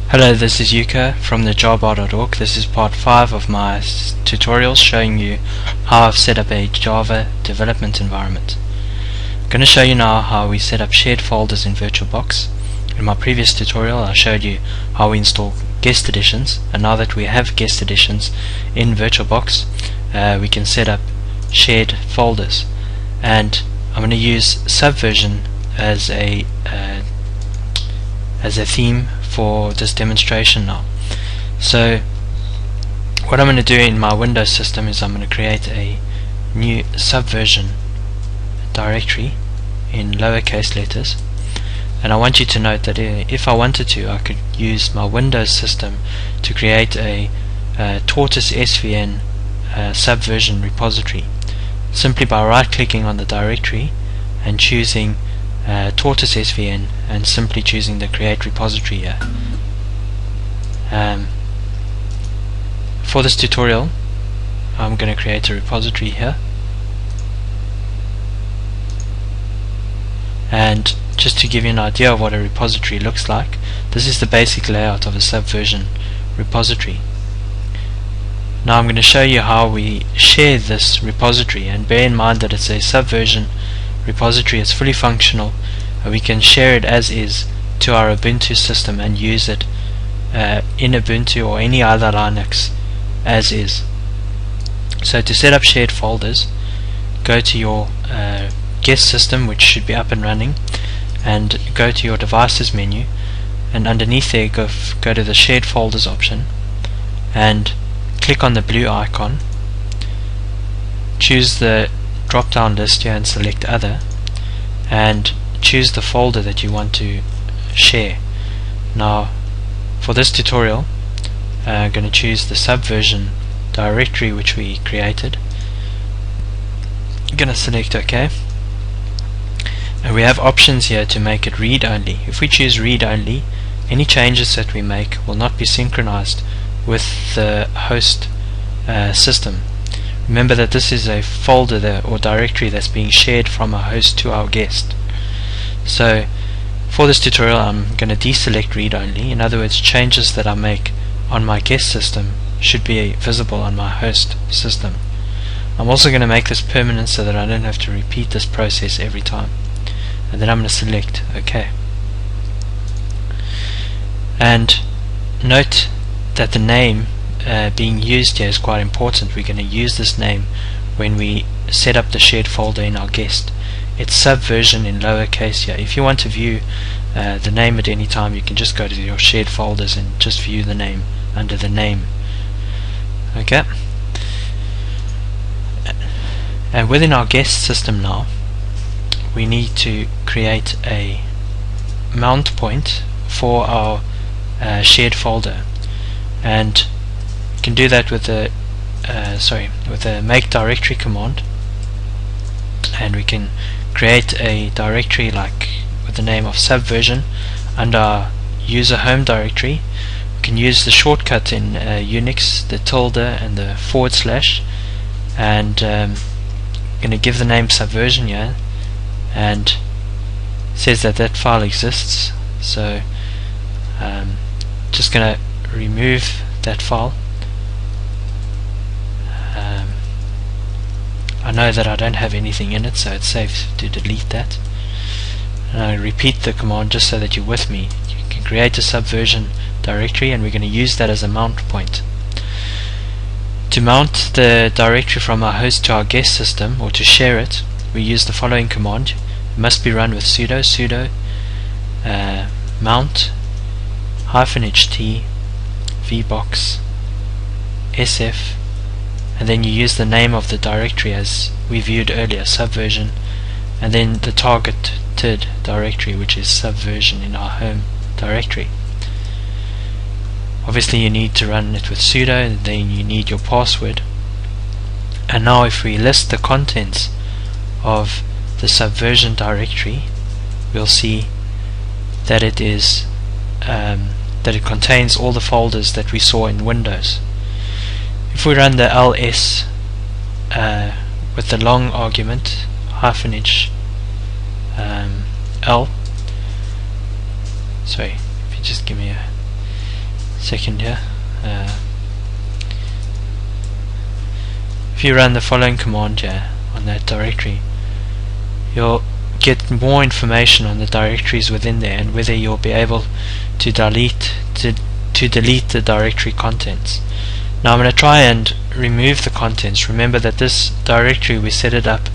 Hello, this is Yucca from the java.org. This is part 5 of my tutorials showing you how I've set up a Java development environment. I'm going to show you now how we set up shared folders in VirtualBox. In my previous tutorial I showed you how we install guest editions, and now that we have guest editions in VirtualBox, we can set up shared folders. And I'm going to use Subversion as a theme for this demonstration now. So what I'm going to do in my Windows system is I'm going to create a new Subversion directory in lowercase letters, and I want you to note that if I wanted to, I could use my Windows system to create a Tortoise SVN Subversion repository simply by right clicking on the directory and choosing Tortoise SVN and simply choosing the create repository here. For this tutorial I'm going to create a repository here, and just to give you an idea of what a repository looks like, this is the basic layout of a Subversion repository. Now I'm going to show you how we share this repository, and bear in mind that it's a Subversion repository. It's fully functional. We can share it as is to our Ubuntu system and use it in Ubuntu or any other Linux as is. So to set up shared folders, go to your guest system, which should be up and running, and go to your devices menu, and underneath there go to the shared folders option and click on the blue icon, choose the drop down list here and select other, and choose the folder that you want to share. Now for this tutorial I'm going to choose the Subversion directory which we created. I'm going to select OK, and we have options here to make it read only. If we choose read only, any changes that we make will not be synchronized with the host system. Remember that this is a folder or directory that's being shared from a host to our guest. So for this tutorial I'm going to deselect read only. In other words, changes that I make on my guest system should be visible on my host system. I'm also going to make this permanent so that I don't have to repeat this process every time. And then I'm going to select OK. And note that the name being used here is quite important. We're going to use this name when we set up the shared folder in our guest. It's Subversion in lowercase here. If you want to view the name at any time, you can just go to your shared folders and just view the name under the name. Okay. And within our guest system now, we need to create a mount point for our shared folder, and you can do that with the make directory command, and we can create a directory like with the name of Subversion under our user home directory. We can use the shortcut in Unix, the tilde and the /, and I'm going to give the name Subversion here, and it says that that file exists, so just going to remove that file. I know that I don't have anything in it, so it's safe to delete that. And I repeat the command just so that you're with me. You can create a Subversion directory, and we're going to use that as a mount point. To mount the directory from our host to our guest system, or to share it, we use the following command. It must be run with sudo mount -ht vbox sf, and then you use the name of the directory as we viewed earlier, Subversion, and then the targeted directory, which is Subversion in our home directory. Obviously you need to run it with sudo, and then you need your password. And now if we list the contents of the Subversion directory, we'll see that it is that it contains all the folders that we saw in Windows. If we run the ls with the long argument -h l, sorry, if you just give me a second here. If you run the following command here on that directory, you'll get more information on the directories within there and whether you'll be able to delete the directory contents. Now I'm going to try and remove the contents. Remember that this directory, we set it up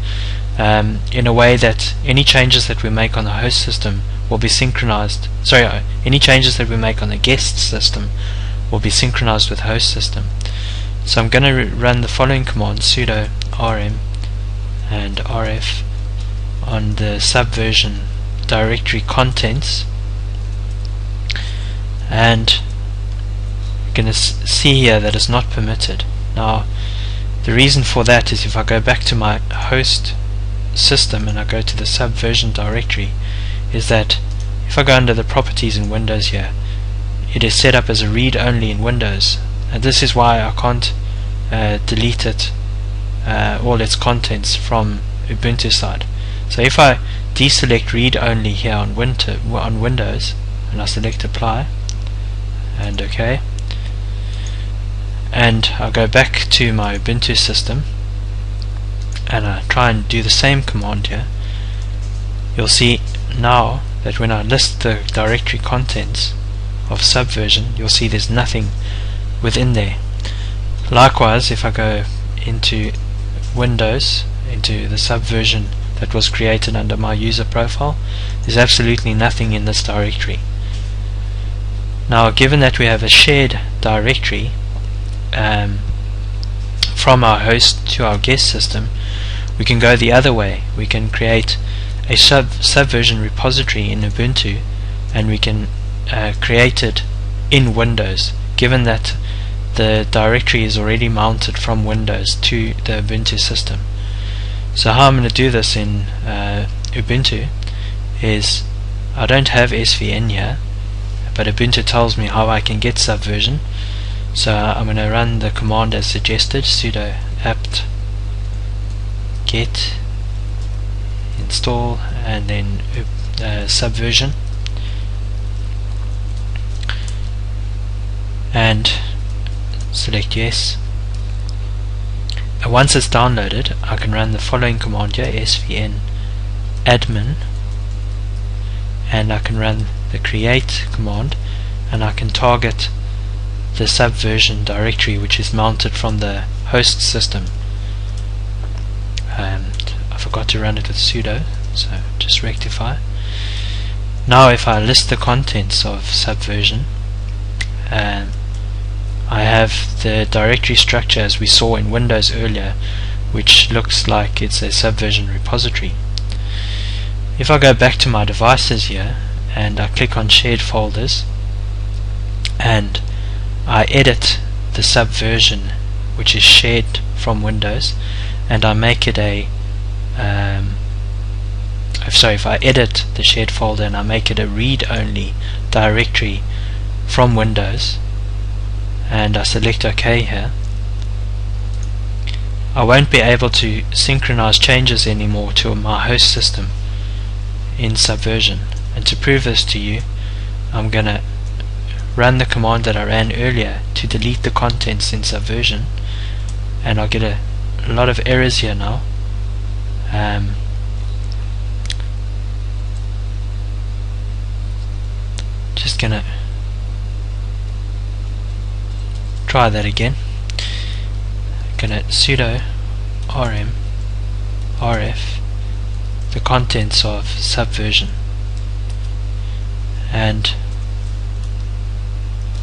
in a way that any changes that we make on the host system will be synchronized. Any changes that we make on the guest system will be synchronized with host system. So I'm going to run the following command: sudo rm and rf on the Subversion directory contents, and you're going to see here that it's not permitted. Now the reason for that is if I go back to my host system and I go to the Subversion directory, is that if I go under the properties in Windows here, it is set up as a read only in Windows, and this is why I can't delete it, all its contents from Ubuntu side. So if I deselect read only here on Windows and I select apply and OK, and I go back to my Ubuntu system and I try and do the same command here, you'll see now that when I list the directory contents of Subversion, you'll see there's nothing within there. Likewise, if I go into Windows, into the Subversion that was created under my user profile, there's absolutely nothing in this directory. Now, given that we have a shared directory from our host to our guest system, we can go the other way. We can create a Subversion repository in Ubuntu, and we can create it in Windows, given that the directory is already mounted from Windows to the Ubuntu system. So how I'm going to do this in Ubuntu is, I don't have SVN here, but Ubuntu tells me how I can get Subversion. So I'm going to run the command as suggested: sudo apt get install and then Subversion, and select yes. And once it's downloaded, I can run the following command here: svn admin, and I can run the create command, and I can target the Subversion directory which is mounted from the host system. And I forgot to run it with sudo, so just rectify. Now if I list the contents of Subversion, I have the directory structure as we saw in Windows earlier, which looks like it's a Subversion repository. If I go back to my devices here and I click on shared folders and I edit the Subversion which is shared from Windows, and I make it a if I edit the shared folder and I make it a read-only directory from Windows, and I select OK here, I won't be able to synchronize changes anymore to my host system in Subversion. And to prove this to you, I'm going to run the command that I ran earlier to delete the contents in Subversion, and I'll get a lot of errors here now. Just gonna try that again. Gonna sudo rm rf the contents of Subversion, and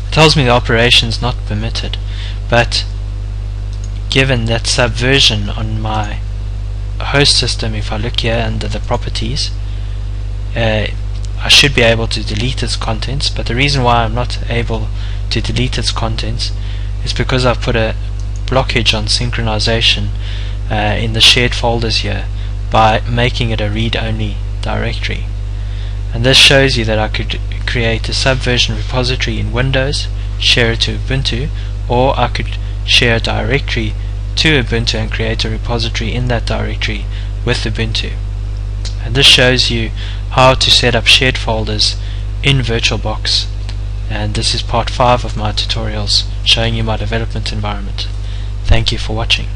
it tells me the operation is not permitted, but given that Subversion on my host system, if I look here under the properties, I should be able to delete its contents, but the reason why I'm not able to delete its contents is because I've put a blockage on synchronization in the shared folders here by making it a read-only directory. And this shows you that I could create a Subversion repository in Windows, share it to Ubuntu, or I could share a directory to Ubuntu and create a repository in that directory with Ubuntu. And this shows you how to set up shared folders in VirtualBox and this is part 5 of my tutorials showing you my development environment. Thank you for watching.